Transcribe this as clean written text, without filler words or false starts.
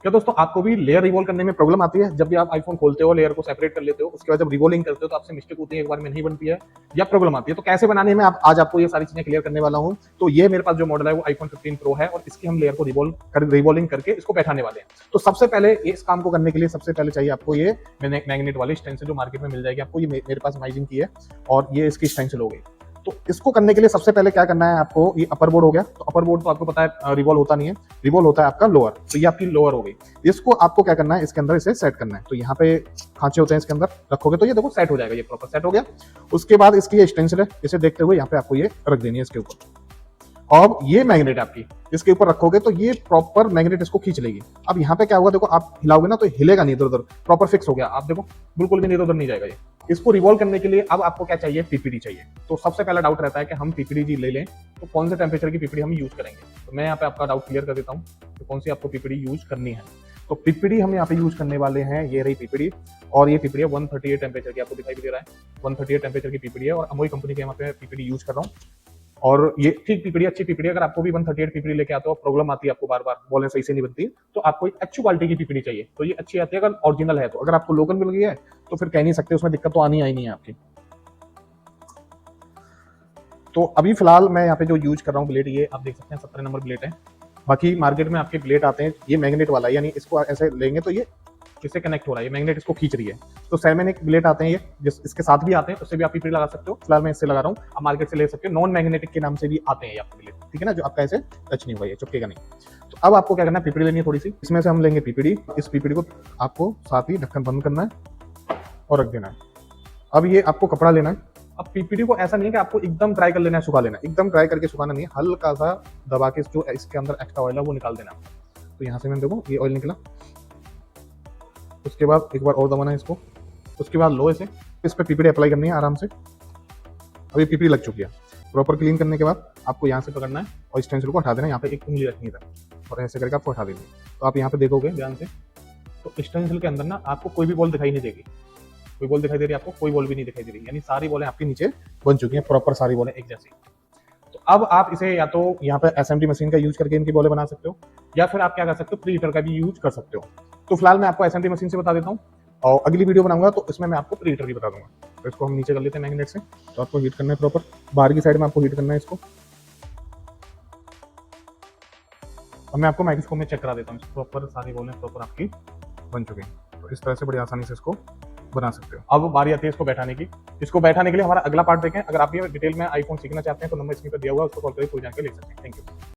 क्या दोस्तों आपको भी लेयर रिवॉल्व करने में प्रॉब्लम आती है? जब भी आप आईफोन खोलते हो, लेयर को सेपरेट कर लेते हो, उसके बाद जब रिवॉल्विंग करते हो तो आपसे मिस्टेक होती है, एक बार में नहीं बनती है या प्रॉब्लम आती है, तो कैसे बनाने में आज आपको ये सारी चीजें क्लियर करने वाला हूँ। तो ये मेरे पास जो मॉडल है वो आईफोन 15 प्रो है और इसकी हम लेयर को रिवॉल्विंग करके इसको बैठाने वाले हैं। तो सबसे पहले इस काम को करने के लिए सबसे पहले चाहिए आपको ये मैग्नेट वाली स्टेंसिल जो मार्केट में मिल जाएगी आपको। ये मेरे पास माइजिंग की है और ये इसकी स्टेंसिल हो गई। तो इसको करने के लिए सबसे पहले क्या करना है आपको, ये अपर बोर्ड हो गया। तो अपर बोर्ड तो आपको पता है रिवॉल्व होता नहीं है, रिवॉल्व होता है आपका लोअर। तो ये आपकी लोअर हो गई। इसको आपको क्या करना है, इसके अंदर इसे सेट करना है। तो यहाँ पे खांचे होते हैं, इसके अंदर रखोगे तो ये देखो सेट हो जाएगा, ये प्रॉपर सेट हो गया। उसके बाद इसकी ये स्टेंसिल है, इसे देखते हुए यहाँ पे आपको ये रख देनी है इसके ऊपर। अब ये मैग्नेट आपकी इसके ऊपर रखोगे तो ये प्रॉपर मैग्नेट इसको खींच लेगी। अब यहाँ पे क्या होगा, देखो आप हिलाओगे ना तो हिलेगा नहीं इधर उधर, प्रॉपर फिक्स हो गया। आप देखो बिल्कुल भी नहीं इधर उधर नहीं जाएगा ये। इसको रिवॉल्व करने के लिए अब आपको क्या चाहिए, पीपीडी चाहिए। तो सबसे पहला डाउट रहता है कि हम पीपीडी जी ले लें तो कौन से टेम्परेचर की पीपीडी हम यूज करेंगे। तो मैं यहाँ पे आपका डाउट क्लियर कर देता हूँ तो कौन सी आपको पीपीडी यूज करनी है। तो पीपीडी हम यहाँ पे यूज करने वाले हैं, ये रही पीपीडी। और ये पीपीडी है 138 टेम्परेचर की, आपको दिखाई भी दे रहा है 138 टेम्परेचर की पीपीडी है और अमोई कंपनी के यहाँ पे पीपीडी यूज कर रहा हूँ। और ये ठीक पीपीडी, अच्छी पीपीडी। अगर आपको भी 138 पीपीडी लेके आते हो, प्रॉब्लम आती है आपको बार बार बोलने सही से नहीं बनती, तो आपको एक अच्छी क्वालिटी की पीपीडी चाहिए। तो ये अच्छी आती है अगर ओरिजिनल है तो। अगर आपको लोकल मिल गई है तो फिर कह नहीं सकते, उसमें दिक्कत तो आनी आई नहीं है आपकी। तो अभी फिलहाल मैं यहाँ पे जो यूज कर रहा हूँ ब्लेड, ये आप देख सकते हैं 17 नंबर ब्लेड है। बाकी मार्केट में आपके ब्लेड आते हैं, ये मैग्नेट वाला है, यानी इसको ऐसे लेंगे तो ये इससे कनेक्ट हो रहा है, ये मैग्नेट इसको खींच रही है। तो सेरेमिक ब्लेड आते हैं ये, जिस इसके साथ भी आते हैं, उससे भी आप पीपीडी लगा सकते हो। फिलहाल मैं इससे लगा रहा हूँ, आप मार्केट से ले सकते हो। नॉन मैग्नेटिक के नाम से भी आते हैं आपके ब्लेड, ठीक है ना, जो आपका ऐसे टच नहीं हुआ, ये चुपकेगा नहीं। तो अब आपको क्या करना है, पीपीडी लेनी है थोड़ी सी, इसमें से हम लेंगे पीपीडी। इस पीपीडी को आपको साथ ही ढक्कन बंद करना है और रख देना है। अब ये आपको कपड़ा लेना है। अब पीपीडी को ऐसा नहीं है कि आपको एकदम ड्राई कर लेना है, सुखा लेना है। एकदम ड्राई करके सुखाना नहीं है, हल्का सा दबा के जो इसके अंदर एक्स्ट्रा ऑयल है वो निकाल देना है। तो यहाँ से मैंने देखो ये ऑयल निकला। उसके बाद एक बार और दबाना है इसको। उसके बाद लो इसे, इस पर पीपीडी अप्लाई करनी है आराम से। अब ये पीपीडी लग चुकी है। प्रॉपर क्लीन करने के बाद आपको यहाँ से पकड़ना है और इस स्टेंसिल को हटा देना है। यहाँ पे एक उंगली रखनी है और ऐसे करके आपको हटा देनी है। तो आप यहाँ पे देखोगे ध्यान से, तो स्टेंसिल के अंदर ना आपको कोई भी बॉल दिखाई नहीं देगी। कोई बॉल दिखाई दे रही है आपको, कोई बॉल भी नहीं दिखाई दे रही, यानी सारी बॉलें आपके नीचे बन चुकी हैं, प्रॉपर सारी बॉलें एक जैसी। तो अब आप इसे या तो यहाँ पे एसएमडी मशीन का यूज करके इनकी बॉलें बना सकते हो, या फिर आप क्या कर सकते हो, प्री हीटर का भी यूज कर सकते हो। तो फिलहाल मैं आपको एसएमडी मशीन से बता देता हूँ और अगली वीडियो बनाऊंगा तो इसमें मैं आपको प्री हीटर की बता दूंगा। तो इसको हम नीचे कर लेते हैं मैग्नेट से। तो आपको हीट करना है प्रॉपर, बाहर की साइड में आपको हीट करना है इसको। अब मैं आपको माइक्रोस्कोप में चेक करा देता हूँ, प्रॉपर सारी बॉलें प्रॉपर आपकी बन चुकी हैं। तो इस तरह से बड़ी आसानी से इसको बना सकते हो। अब बारी आती है इसको बैठाने की। इसको बैठाने के लिए हमारा अगला पार्ट देखें। अगर आप ये डिटेल में आईफोन सीखना चाहते हैं तो नंबर स्क्रीन पर दिया हुआ है, उसको कॉल करके पूरी जानकारी ले सकते हैं। Thank you.